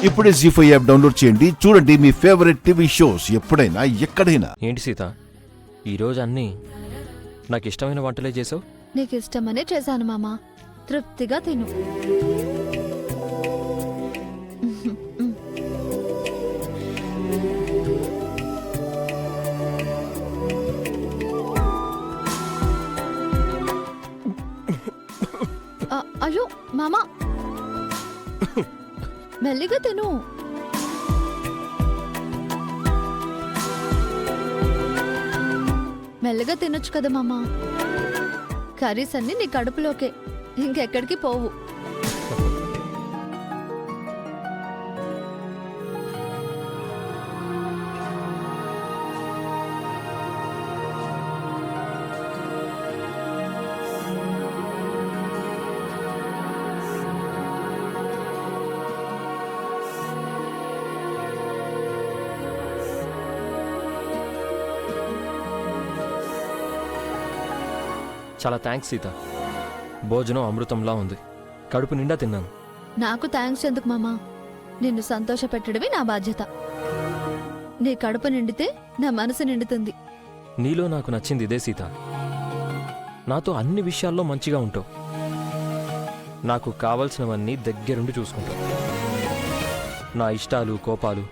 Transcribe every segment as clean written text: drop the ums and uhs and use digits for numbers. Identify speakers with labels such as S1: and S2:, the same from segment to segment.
S1: ఇప్పుడే జీ5 app download చేయండి. చూడండి మీ ఫేవరెట్ టీవీ షోస్ ఎప్పుడైనా ఎక్కడైనా.
S2: ఏంటి సీత, ఈరోజు అన్నీ నాకు ఇష్టమైన వంటలే చేసావు?
S3: నీకు ఇష్టమనే చేశాను మామ. తృప్తిగా తిను. అయ్యో మామ, మెల్లిగా తిను. మెల్లగా తినొచ్చు కదా మామ. కర్రీస్ అన్ని నీ కడుపులోకే, ఇంకెక్కడికి పోవు.
S2: చాలా థ్యాంక్స్ సీత. భోజనం అమృతంలా ఉంది, కడుపు నిండా తిన్నాను.
S3: నాకు థ్యాంక్స్ ఎందుకు మామ? నిన్ను సంతోష పెట్టడమే నా బాధ్యత. నీ కడుపు నిండితే నా మనసు నిండుతుంది.
S2: నీలో నాకు నచ్చింది ఇదే సీత. నాతో అన్ని విషయాల్లో మంచిగా ఉంటావు. నాకు కావలసినవన్నీ దగ్గరుండి చూసుకుంటావు. నా ఇష్టాలు కోపాలు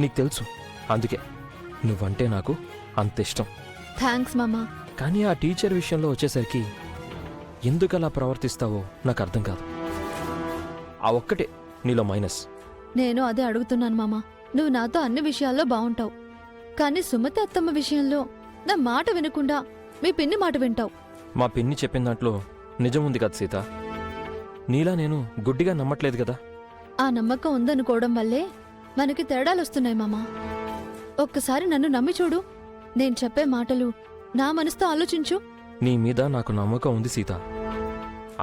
S2: నీకు తెలుసు. అందుకే నువ్వంటే నాకు అంత ఇష్టం.
S3: థ్యాంక్స్ మామా.
S2: కానీ ఆ టీచర్ విషయంలో వచ్చేసరికి ఎందుకలా ప్రవర్తిస్తావో నాకు అర్థం కాదు. ఆ ఒక్కటే నీలో మైనస్.
S3: నేను అదే అడుగుతున్నాను మామా. నువ్వు నాతో అన్ని విషయాల్లో బావుంటావు, కానీ సుమతి అత్తమ్మ విషయంలో నా మాట వినకుండా మీ పిన్ని మాట వింటావు.
S2: మా పిన్ని చెప్పిన దాంట్లో నిజం ఉంది కదా సీత. నీలా నేను గుడ్డిగా నమ్మట్లేదు కదా.
S3: ఆ నమ్మకం ఉందనుకోవడం వల్లే మనకి తేడాలొస్తున్నాయి మామా. ఒక్కసారి నన్ను నమ్మి చూడు. నేను చెప్పే మాటలు నా మనసుతో ఆలోచించు.
S2: నీ మీద నాకు నమ్మకం ఉంది సీత.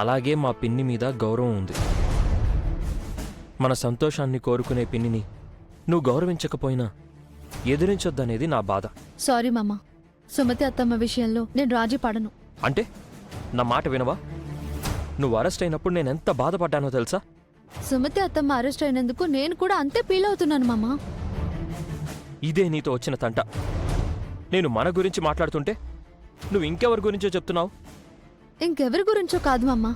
S2: అలాగే మా పిన్ని మీద గౌరవం ఉంది. మన సంతోషాన్ని కోరుకునే పిన్నిని నువ్వు గౌరవించకపోయినా ఎదిరించొద్దనేది నా బాధ.
S3: సారీ మామా. సుమతి అత్తమ్మ విషయంలో నేను రాజీ పడను.
S2: అంటే నా మాట వినవా? నువ్వు అరెస్ట్ అయినప్పుడు నేనెంత బాధపడ్డానో తెలుసా?
S3: సుమతి అత్తమ్మ అరెస్ట్ అయినందుకు నేను కూడా అంతే ఫీల్ అవుతున్నాను మామా.
S2: ఇదే నీతో వచ్చిన తంట. నేను మన గురించి మాట్లాడుతుంటే నువ్వు ఇంకెవరి గురించో చెప్తున్నావు.
S3: ఇంకెవరి గురించో కాదు మామ్మా,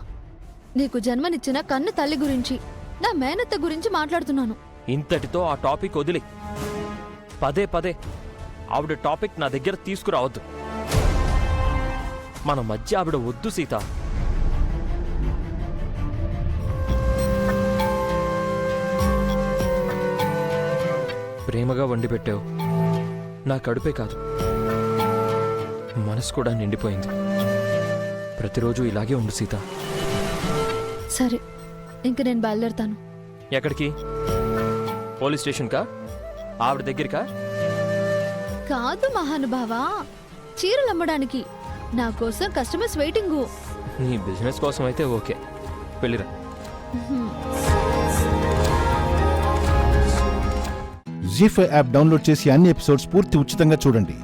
S3: నీకు జన్మనిచ్చిన కన్ను తల్లి గురించి, నా మేనత్త గురించి మాట్లాడుతున్నాను.
S2: ఇంతటితో ఆ టాపిక్ వదిలి పదే పదే ఆవిడ టాపిక్ నా దగ్గర తీసుకురావద్దు. మన మధ్య ఆవిడ వద్దు సీత. ప్రేమగా వండి పెట్టావు. నా కడుపే కాదు, మనసు కూడా నిండిపోయింది. ప్రతిరోజు ఇలాగే ఉండు సీత.
S3: సరే, ఇంక నేను బయలుదేరుతాను.
S2: ఎక్కడికి? పోలీస్ స్టేషన్కా? ఆవిడ దగ్గరికా?
S3: కాదు మహానుభావా, చీరలు అమ్మడానికి. నా కోసం కస్టమర్స్ వెయిటింగు.
S2: నీ బిజినెస్ కోసం అయితే ఓకే, వెళ్ళిరా.
S1: జీ5 యాప్ డౌన్లోడ్ చేసి అన్ని ఎపిసోడ్స్ పూర్తి ఉచితంగా చూడండి.